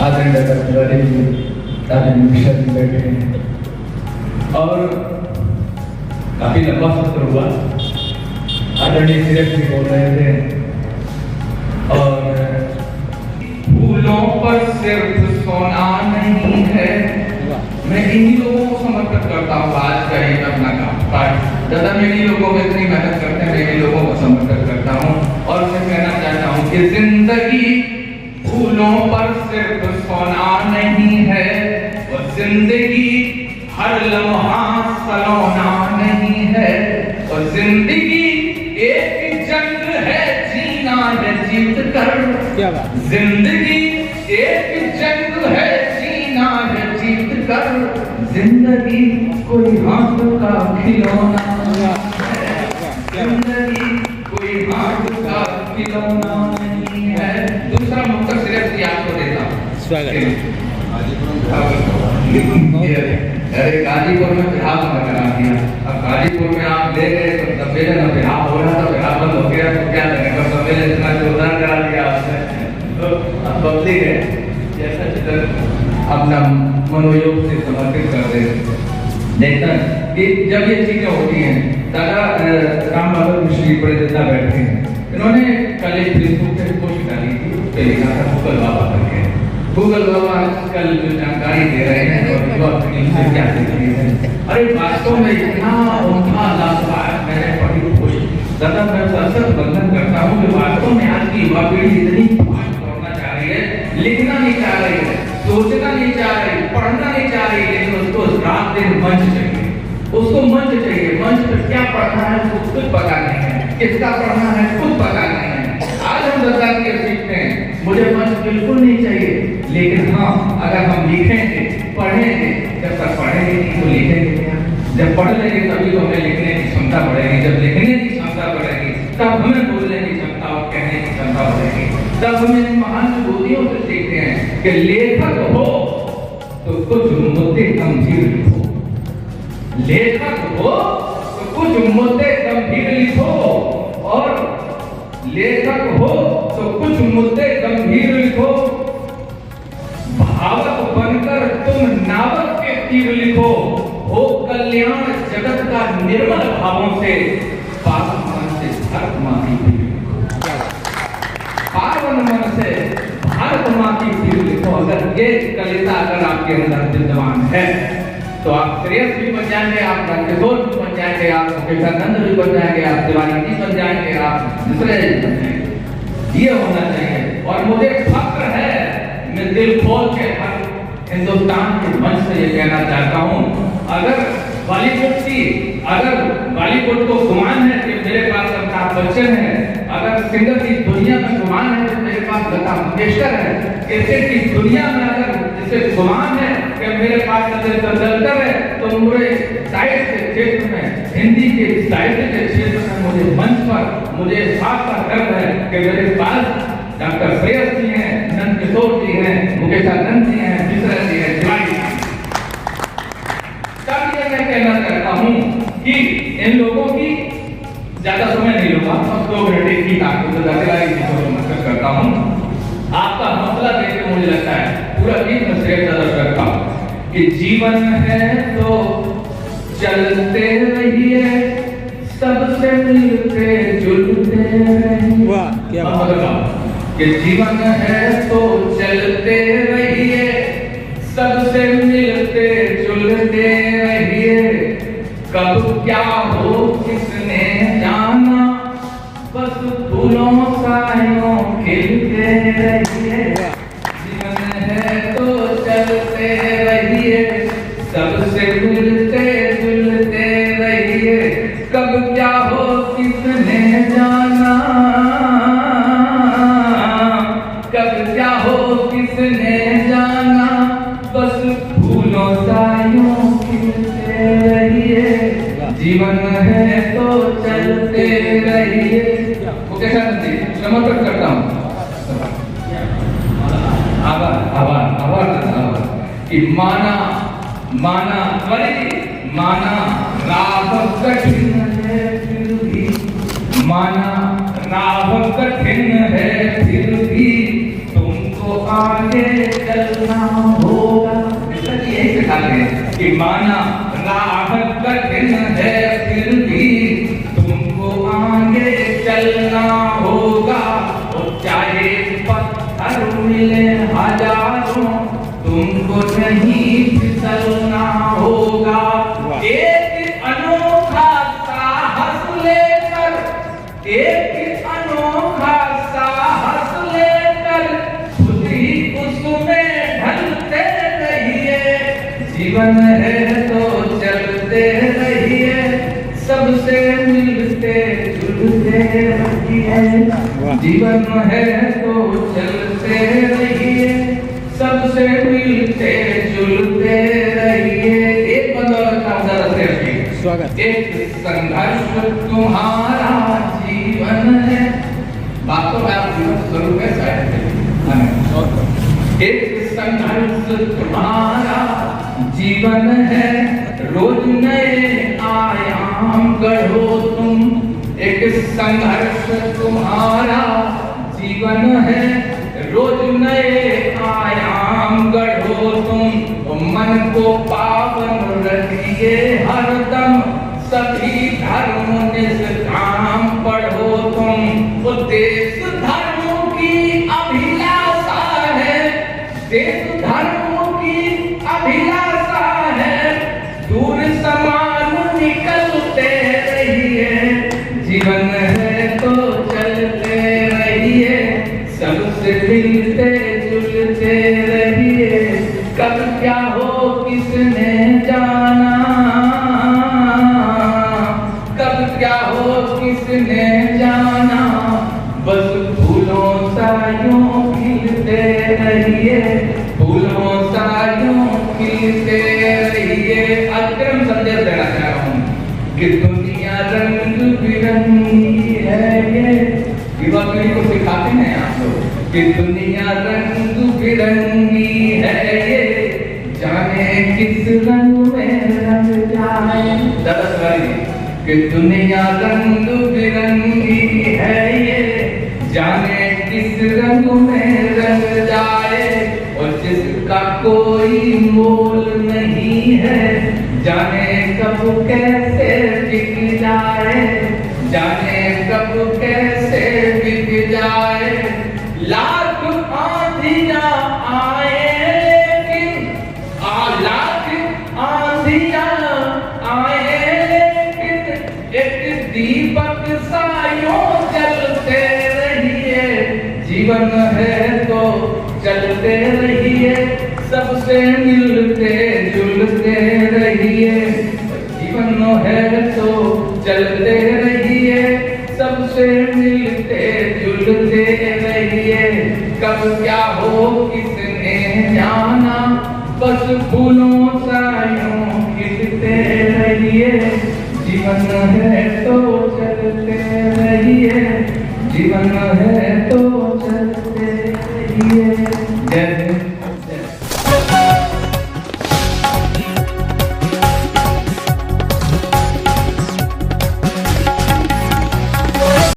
आदरणीय डॉक्टर तिवारी जी, आदरणीय मिश्रा जी बैठे हैं और काफी लंबा सत्र हुआ। आदरणीय सीरत जी बोल रहे थे और फूलों पर सिर्फ सोना नहीं है। मैं इन्हीं लोगों को समर्पित करता हूँ आज का एक अपना काम। दादा मैं इन्हीं लोगों को इतनी मेहनत करते हैं, मैं इन्हीं लोगों को समर्पित करता हूँ और मैं कहना चाहता हूँ कि जिंदगी फूलों पर सिर्फ सोना नहीं है और जिंदगी हर लम्हा सलोना नहीं है और जिंदगी एक जंग है, जीना है जीत कर। क्या बात। जिंदगी एक जंग है, जीना है जीत कर। जिंदगी कोई हाथ का खिलौना है, जिंदगी कोई हाथ का खिलौना नहीं है। दूसरा मुक्तक सिर्फ आपको देता हूँ। स्वागत। अरे गाजीपुर में बिहार में करा दिया। अब गाजीपुर में आप ले गए तो तबेले में बिहार हो रहा था, बिहार बंद हो गया तो क्या करेंगे? तबेले इतना जोरदार करा दिया आपने तो अब पब्लिक है जैसा चित्र अपना मनोयोग से समर्पित कर दे। देखता कि जब ये चीजें होती हैं, दादा राम बाबा मिश्री प्रेसिडेंट बैठे हैं, इन्होंने कल एक फेसबुक पे पोस्ट डाली थी, उस पे लिखा था गूगल बाबा करके। गूगल बाबा आजकल जो जानकारी दे रहे हैं और युवा पीढ़ी से क्या सीख रही है। अरे वास्तव में इतना उनका लाभदायक मैंने पढ़ी पोस्ट। दादा मैं सबसे बंधन करता हूँ कि वास्तव में आज की युवा पीढ़ी इतनी फास्ट पढ़ना चाह रही है, लिखना नहीं चाह रही है, सोचना नहीं चाह रही, पढ़ना नहीं चाह रही, लेकिन उसको रात दिन मंच चाहिए, उसको मंच चाहिए। मंच पर क्या पढ़ना है उसको खुद पता नहीं है, किसका पढ़ना है खुद पता नहीं है। आज हम दादा के सीखते हैं, मुझे मंच बिल्कुल नहीं चाहिए, लेकिन हाँ अगर हम लिखेंगे पढ़ेंगे, जब तक पढ़ेंगे नहीं तो लिखेंगे क्या? जब पढ़ लेंगे तभी तो हमें लिखने की क्षमता बढ़ेगी, जब लिखने की क्षमता बढ़ेगी तब हमें बोलने की क्षमता और कहने की क्षमता बढ़ेगी। तब हम इन महान विभूतियों से सीखते हैं कि लेखक हो तो कुछ मुद्दे गंभीर लिखो, लेखक हो तो कुछ मुद्दे गंभीर लिखो और लेखक हो तो कुछ मुद्दे गंभीर लिखो। भावक बनकर तुम नावक के तीर लिखो, हो कल्याण जगत का निर्मल भावों से, पावन मन से भारत माँ की तीर लिखो, पावन मन से भारत माँ की तीर लिखो। अगर ये कलिता अगर आपके अंदर विद्यमान है तो आप श्रेयस भी बन जाएंगे, आप नंदकिशोर भी बन जाएंगे, आप मुकेशानंद भी बन जाएंगे, आप तिवारी जी बन जाएंगे, आप दूसरे बन जाएंगे। ये होना चाहिए और मुझे फक्र है, मैं दिल खोल के हर हिंदुस्तान के मंच से ये कहना चाहता हूँ, अगर बॉलीवुड को गुमान है कि मेरे पास अमिताभ बच्चन है, अगर सिंगर की दुनिया में गुमान है तो मेरे पास लता मंगेशकर है, क्रिकेट की दुनिया में अगर जिसे गुमान है कि मेरे पास सचिन तेंदुलकर है, तो मुझे साहित्य के क्षेत्र में, हिंदी के साहित्य के क्षेत्र में मुझे मंच पर मुझे इस बात का गर्व है कि मेरे पास डॉक्टर श्रेयस जी हैं, नंदकिशोर जी हैं, मुकेशानंद जी हैं, मिश्रा जी हैं, तिवारी जी हैं। तब ये मैं कहना चाहता हूँ कि इन लोगों की ज्यादा समय नहीं लूंगा, बस 2 मिनट एक ही आपको तिवारी जी को नमस्कार करता हूँ। आपका हौसला देख के मुझे लगता है पूरा गीत में श्रेयस अदा करता हूँ कि जीवन है तो चलते रहिए, सबसे मिलते जुलते रहिए। वाह क्या बात। कि जीवन है तो चलते रहिए, सबसे मिलते जुलते रहिए, कब क्या हो किसने जाना, बस फूलों सायों खिलते रहिए। जीवन है तो चलते रहिए, सबसे मिलते जुलते रहिए, कब क्या हो किसने जाना, कब क्या हो किसने जाना, बस फूलों सायों खिलते रहिए। जीवन है तो चलते रहिए। मुकेशानंद जी समर्पित करता हूँ। आभार कि माना राह कठिन है फिर भी, माना राह कठिन है फिर भी, तुमको आगे चलना होगा। यही सिखाते हैं कि माना राह कठिन है फिर भी तुमको आगे चलना होगा। और चाहे पत्थर मिले हजारों तुमको नहीं फिसलना होगा। एक अनोखा साहस लेकर, एक अनोखा साहस लेकर खुद ही उसमें ढलते रहिए। जीवन है तो चलते रहिए, सबसे मिलते जुलते रहिए। जीवन है तो चलते रहिए, सबसे मिलते जुलते रहिए। एक बंदौलत का स्वागत। एक संघर्ष तुम्हारा जीवन है। वास्तव में आप जीवन स्वरूप है शायद। एक संघर्ष तुम्हारा जीवन है, रोज नए आयाम गढ़ो तुम। एक संघर्ष तुम्हारा जीवन है, रोज नए आयाम गढ़ो तुम। मन को पावन रखिए हरदम, सभी धर्म निष्काम पढ़ो तुम। देश धर्मों की अभिलाषा है, देश धर्मों की अभिलाषा है। दूर समान निकलते रहिए, जीवन है तो चलते रहिए, सबसे मिलते जुलते रहिए। कब क्या हो किसने जाना, कब क्या हो किसने जाना। बस फूलों सा यूं खिलते रहिए, फूलों सा यूं खिलते रहिए। अग्रिम संदेश देना चाह रहा हूँ कि दुनिया रंग बिरंगी है। ये युवा पीढ़ी को सिखाते हैं आप लोग कि दुनिया रंग बिरंगी है। ये जाने किस रंग में रंग जाए। दरअसल कि दुनिया रंग बिरंगी है, ये जाने किस रंग में रंग जाए। और जिसका कोई मोल नहीं है, जाने कब कैसे बिक जाए, जाने कब कैसे बिक जाए। लाख आंधियां आए लेकिन लाख आंधियां आए लेकिन एक दीपक सा यूं जलते रहिए। जीवन है तो चलते रहिए, सबसे मिलते जुलते रहिए। जीवन है तो चलते रहिए, सबसे मिलते जुलते रहिए। कब क्या हो किसने जाना, बस फूलों सा यूं खिलते रहिए। जीवन है तो चलते रहिए, जीवन है तो